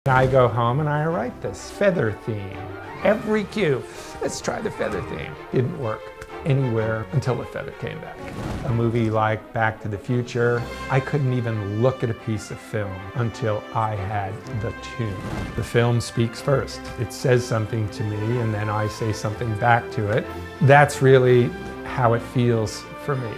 I go home and I write this feather theme. Every cue, let's try the feather theme. Didn't work anywhere until the feather came back. A movie like Back to the Future, I couldn't even look at a piece of film until I had the tune. The film speaks first. It says something to me and then I say something back to it. That's really how it feels for me.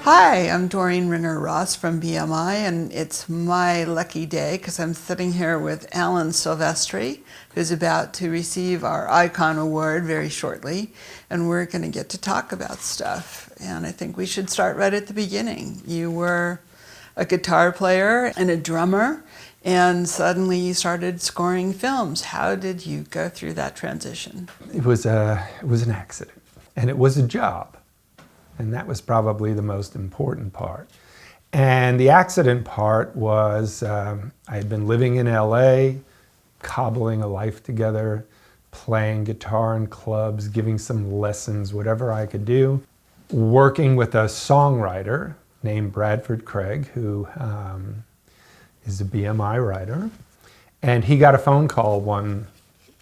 Hi, I'm Doreen Ringer-Ross from BMI, and it's my lucky day because I'm sitting here with Alan Silvestri, who's about to receive our Icon Award very shortly, and we're going to get to talk about stuff. And I think we should start right at the beginning. You were a guitar player and a drummer, and suddenly you started scoring films. How did you go through that transition? It was an accident, and it was a job. And that was probably the most important part. And the accident part was I had been living in LA, cobbling a life together, playing guitar in clubs, giving some lessons, whatever I could do, working with a songwriter named Bradford Craig, who is a BMI writer. And he got a phone call one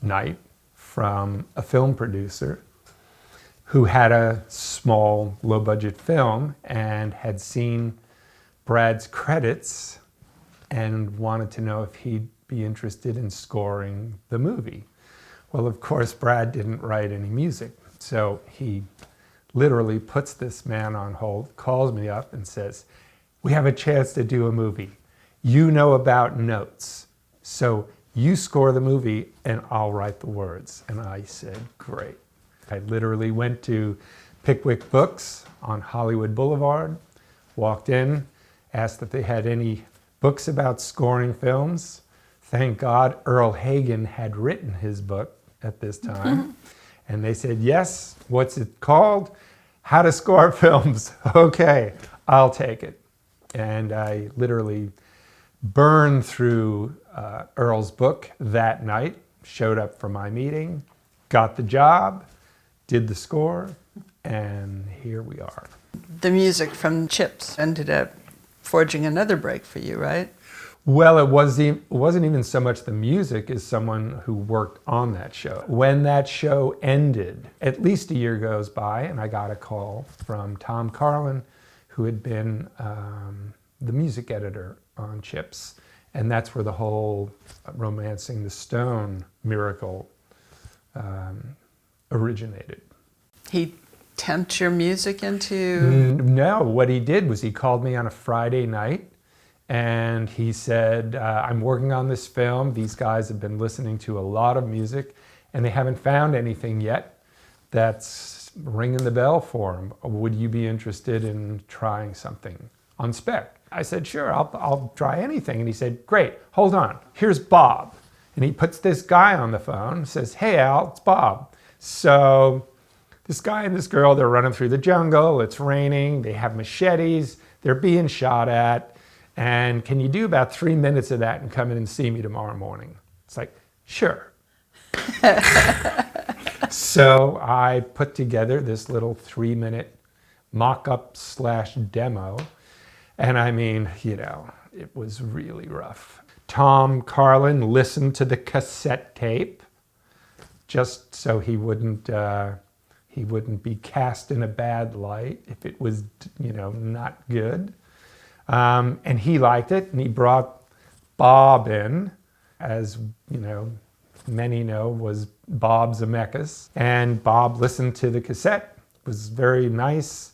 night from a film producer who had a small, low-budget film and had seen Brad's credits and wanted to know if he'd be interested in scoring the movie. Well, of course, Brad didn't write any music, so he literally puts this man on hold, calls me up and says, "We have a chance to do a movie. You know about notes, so you score the movie and I'll write the words." And I said, "Great." I literally went to Pickwick Books on Hollywood Boulevard, walked in, asked if they had any books about scoring films. Thank God Earl Hagen had written his book at this time. And they said, "Yes, what's it called? How to Score Films." "Okay, I'll take it." And I literally burned through Earl's book that night, showed up for my meeting, got the job, did the score, and here we are. The music from Chips ended up forging another break for you, right? Well, it wasn't even so much the music as someone who worked on that show. When that show ended, at least a year goes by, and I got a call from Tom Carlin, who had been the music editor on Chips. And that's where the whole Romancing the Stone miracle originated. He tempted your music into... No, what he did was he called me on a Friday night and he said, "I'm working on this film. These guys have been listening to a lot of music and they haven't found anything yet that's ringing the bell for them. Would you be interested in trying something on spec?" I said, "Sure, I'll try anything." And he said, "Great, hold on, here's Bob." And he puts this guy on the phone, says, "Hey Al, it's Bob." So this guy and this girl, they're running through the jungle, it's raining, they have machetes, they're being shot at, and can you do about 3 minutes of that and come in and see me tomorrow morning? It's like, sure. So I put together this little 3-minute mock-up / demo, and I mean, you know, it was really rough. Tom Carlin listened to the cassette tape just so he wouldn't be cast in a bad light if it was, you know, not good. And he liked it, and he brought Bob in, as you know, many know, was Bob Zemeckis. And Bob listened to the cassette, was very nice,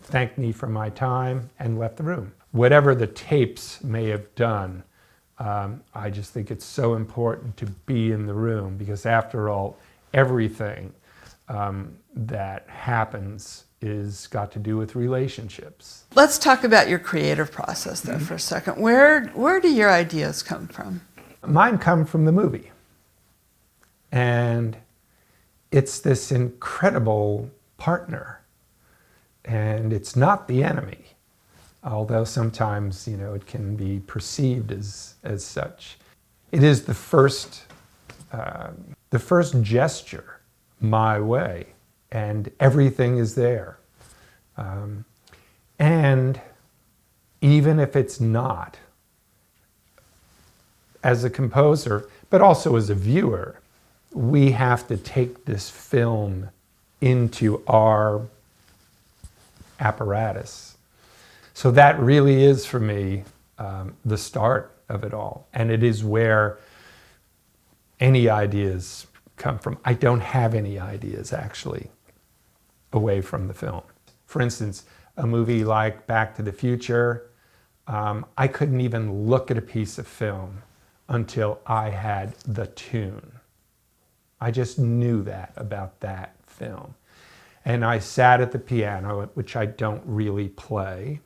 thanked me for my time, and left the room. Whatever the tapes may have done, I just think it's so important to be in the room because after all, everything that happens is got to do with relationships. Let's talk about your creative process though for a second. Where do your ideas come from? Mine come from the movie. And it's this incredible partner. And it's not the enemy. Although sometimes, you know, it can be perceived as such. It is the first gesture my way, and everything is there. And even if it's not, as a composer, but also as a viewer, we have to take this film into our apparatus. So that really is, for me, the start of it all. And it is where any ideas come from. I don't have any ideas, actually, away from the film. For instance, a movie like Back to the Future, I couldn't even look at a piece of film until I had the tune. I just knew that about that film. And I sat at the piano, which I don't really play,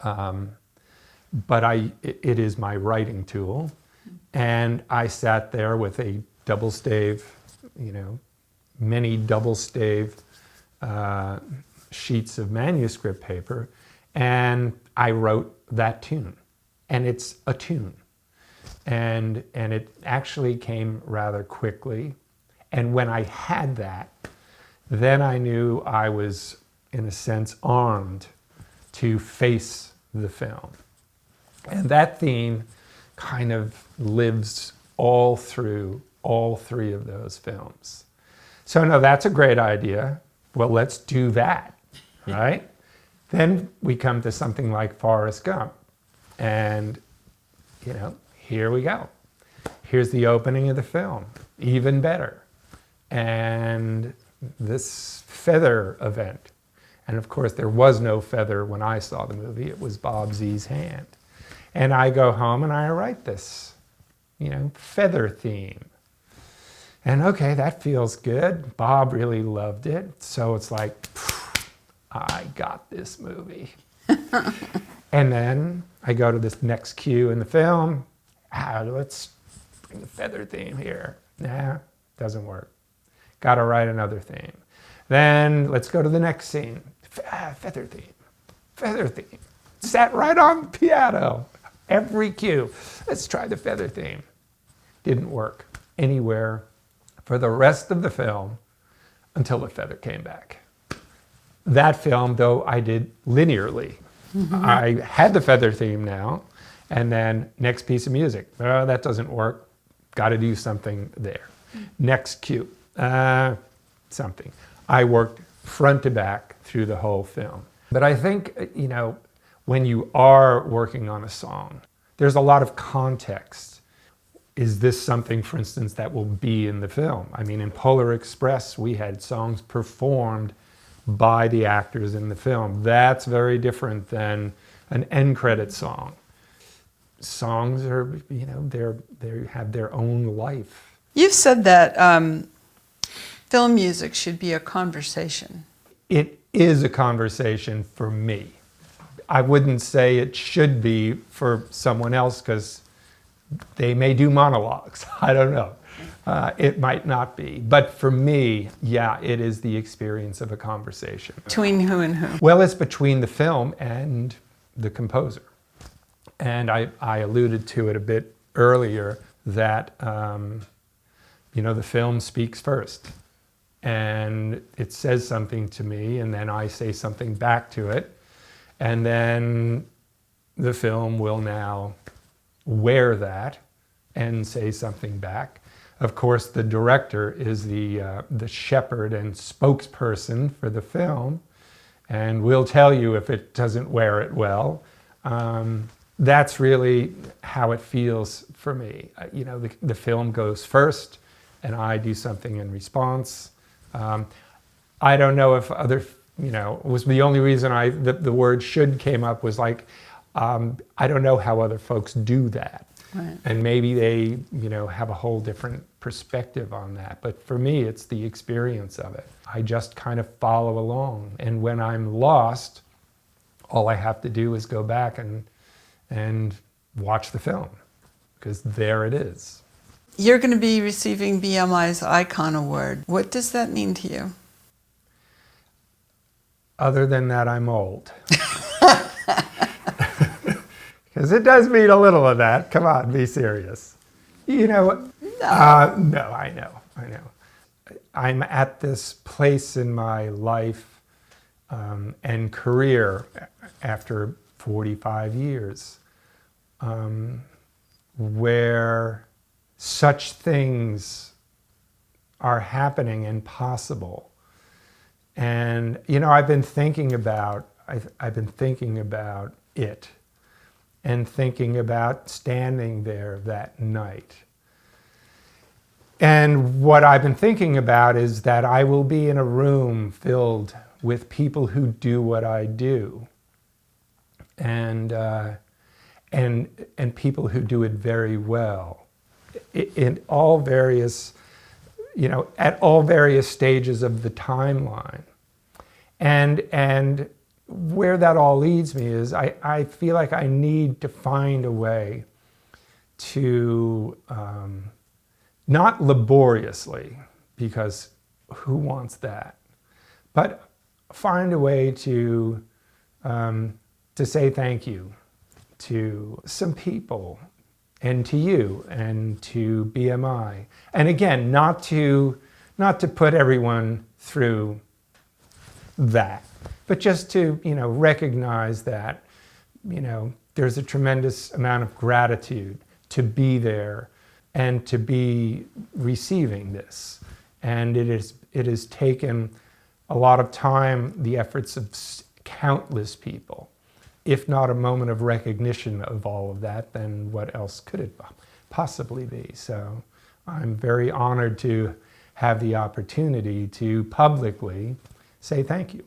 but it is my writing tool. And I sat there with a double stave, many double stave sheets of manuscript paper, and I wrote that tune. And it's a tune. And it actually came rather quickly. And when I had that, then I knew I was, in a sense, armed to face the film. And that theme kind of lives all through all three of those films. So no, that's a great idea. Well, let's do that, right? Then we come to something like Forrest Gump. And, here we go. Here's the opening of the film, even better. And this feather event. And of course, there was no feather when I saw the movie. It was Bob Z's hand. And I go home and I write this, feather theme. And okay, that feels good. Bob really loved it. So it's like, I got this movie. And then I go to this next cue in the film. Let's bring the feather theme here. Nah, doesn't work. Got to write another theme. Then let's go to the next scene. Feather theme. Feather theme. Sat right on the piano. Every cue. Let's try the feather theme. Didn't work anywhere for the rest of the film until the feather came back. That film, though, I did linearly. I had the feather theme now, and then next piece of music. Oh, that doesn't work. Got to do something there. Next cue. Something. I worked front to back through the whole film. But I think, when you are working on a song, there's a lot of context. Is this something, for instance, that will be in the film? I mean, in Polar Express, we had songs performed by the actors in the film. That's very different than an end credit song. Songs are, they have their own life. You've said that film music should be a conversation. It is a conversation for me. I wouldn't say it should be for someone else because they may do monologues. I don't know. It might not be. But for me, yeah, it is the experience of a conversation. Between who and who? Well, it's between the film and the composer. And I alluded to it a bit earlier that, the film speaks first. And it says something to me, and then I say something back to it. And then the film will now wear that and say something back. Of course, the director is the shepherd and spokesperson for the film, and will tell you if it doesn't wear it well. That's really how it feels for me. The film goes first, and I do something in response. I don't know if other, it was the only reason the word should came up was like, I don't know how other folks do that. Right. And maybe they, have a whole different perspective on that. But for me, it's the experience of it. I just kind of follow along. And when I'm lost, all I have to do is go back and watch the film, because there it is. You're going to be receiving BMI's Icon Award. What does that mean to you? Other than that, I'm old. Because it does mean a little of that. Come on, be serious. No, I know. I'm at this place in my life and career after 45 years, where such things are happening and possible. And I've been thinking about it, and thinking about standing there that night. And what I've been thinking about is that I will be in a room filled with people who do what I do, and people who do it very well, in all various, at all various stages of the timeline. And where that all leads me is I feel like I need to find a way to, not laboriously, because who wants that, but find a way to say thank you to some people, and to you, and to BMI. And again, not to put everyone through that, but just to, recognize that, there's a tremendous amount of gratitude to be there and to be receiving this. And it has taken a lot of time, the efforts of countless people. If not a moment of recognition of all of that, then what else could it possibly be? So I'm very honored to have the opportunity to publicly say thank you.